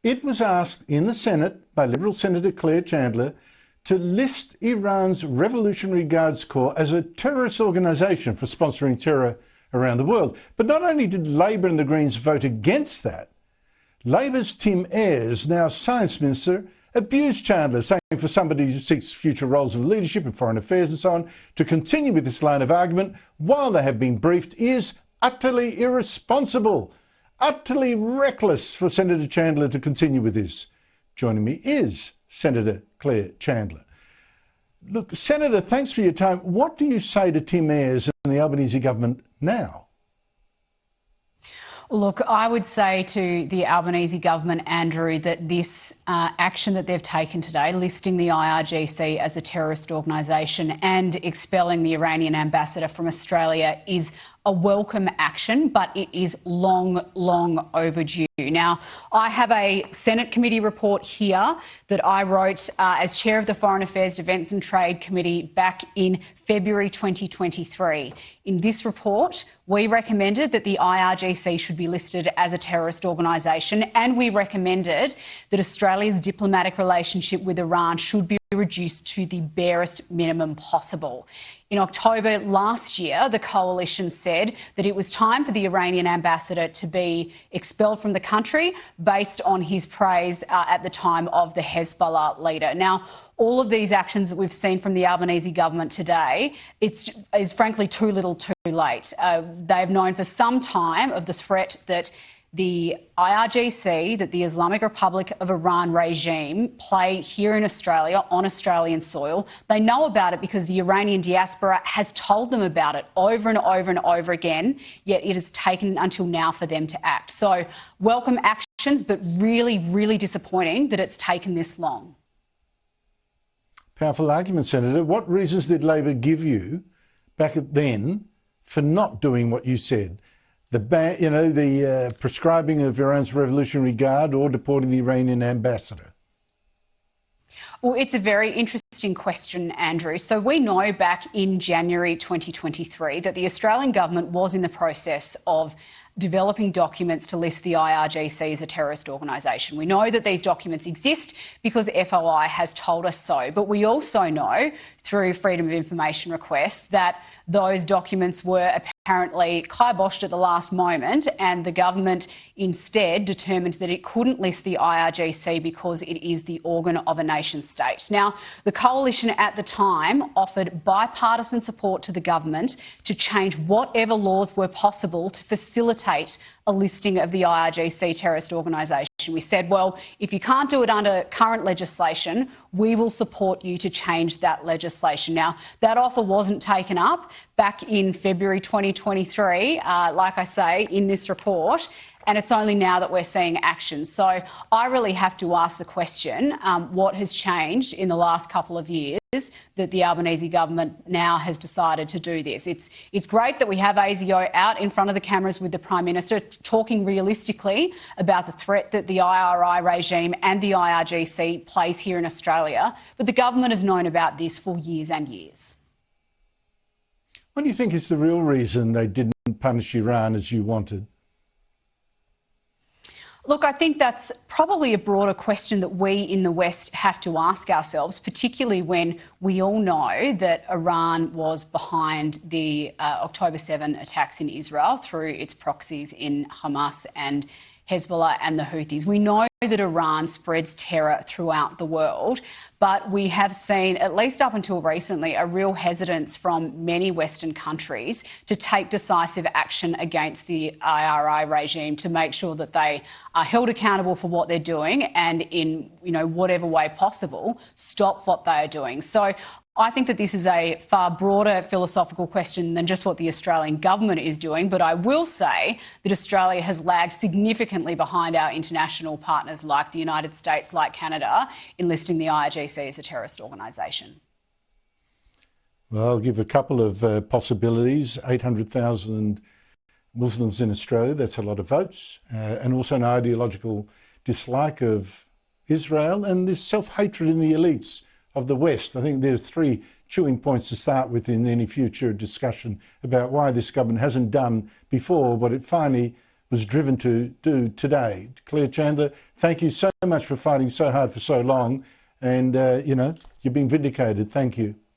It was asked in the Senate by Liberal Senator Claire Chandler to list Iran's Revolutionary Guards Corps as a terrorist organisation for sponsoring terror around the world. But not only did Labor and the Greens vote against that, Labor's Tim Ayres, now Science Minister, abused Chandler, saying for somebody who seeks future roles of leadership in foreign affairs and so on, to continue with this line of argument while they have been briefed is utterly irresponsible, utterly reckless for Senator Chandler to continue with this. Joining me is Senator Claire Chandler. Look, Senator, thanks for your time. What do you say to Tim Ayres and the Albanese government now? Look, I would say to the Albanese government, Andrew, that this action that they've taken today, listing the IRGC as a terrorist organisation and expelling the Iranian ambassador from Australia, is a welcome action, but it is long, long overdue. Now, I have a Senate committee report here that I wrote as chair of the Foreign Affairs, Defence and Trade Committee back in February 2023. In this report, we recommended that the IRGC should be listed as a terrorist organisation, and we recommended that Australia's diplomatic relationship with Iran should be reduced to the barest minimum possible. In October last year, the coalition said that it was time for the Iranian ambassador to be expelled from the country based on his praise at the time of the Hezbollah leader. Now, all of these actions that we've seen from the Albanese government today, is frankly too little too late. They've known for some time of the threat that the IRGC, that the Islamic Republic of Iran regime play here in Australia, on Australian soil. They know about it because the Iranian diaspora has told them about it over and over and over again, yet it has taken until now for them to act. So welcome actions, but really, really disappointing that it's taken this long. Powerful argument, Senator. What reasons did Labor give you back then for not doing what you said? The prescribing of Iran's Revolutionary Guard or deporting the Iranian ambassador? Well, it's a very interesting question, Andrew. So we know back in January 2023 that the Australian government was in the process of developing documents to list the IRGC as a terrorist organisation. We know that these documents exist because FOI has told us so, but we also know through Freedom of Information requests that those documents were apparently kiboshed at the last moment, and the government instead determined that it couldn't list the IRGC because it is the organ of a nation state. Now, the coalition at the time offered bipartisan support to the government to change whatever laws were possible to facilitate a listing of the IRGC terrorist organisation. We said, well, if you can't do it under current legislation, we will support you to change that legislation. Now, that offer wasn't taken up back in February 2023, like I say, in this report, and it's only now that we're seeing action. So I really have to ask the question, what has changed in the last couple of years that the Albanese government now has decided to do this? It's great that we have ASIO out in front of the cameras with the Prime Minister talking realistically about the threat that the IRI regime and the IRGC plays here in Australia, but the government has known about this for years and years. What do you think is the real reason they didn't punish Iran as you wanted? Look, I think that's probably a broader question that we in the West have to ask ourselves, particularly when we all know that Iran was behind the October 7 attacks in Israel through its proxies in Hamas and Hezbollah and the Houthis. We know that Iran spreads terror throughout the world, but we have seen, at least up until recently, a real hesitance from many Western countries to take decisive action against the IRI regime to make sure that they are held accountable for what they're doing and in, whatever way possible, stop what they are doing. So I think that this is a far broader philosophical question than just what the Australian government is doing, but I will say that Australia has lagged significantly behind our international partners like the United States, like Canada, in listing the IRGC as a terrorist organisation. Well, I'll give a couple of possibilities. 800,000 Muslims in Australia, that's a lot of votes, and also an ideological dislike of Israel and this self-hatred in the elites of the West. I think there's three chewing points to start with in any future discussion about why this government hasn't done before what it finally was driven to do today. Claire Chandler, thank you so much for fighting so hard for so long, and, you know, you've been vindicated. Thank you.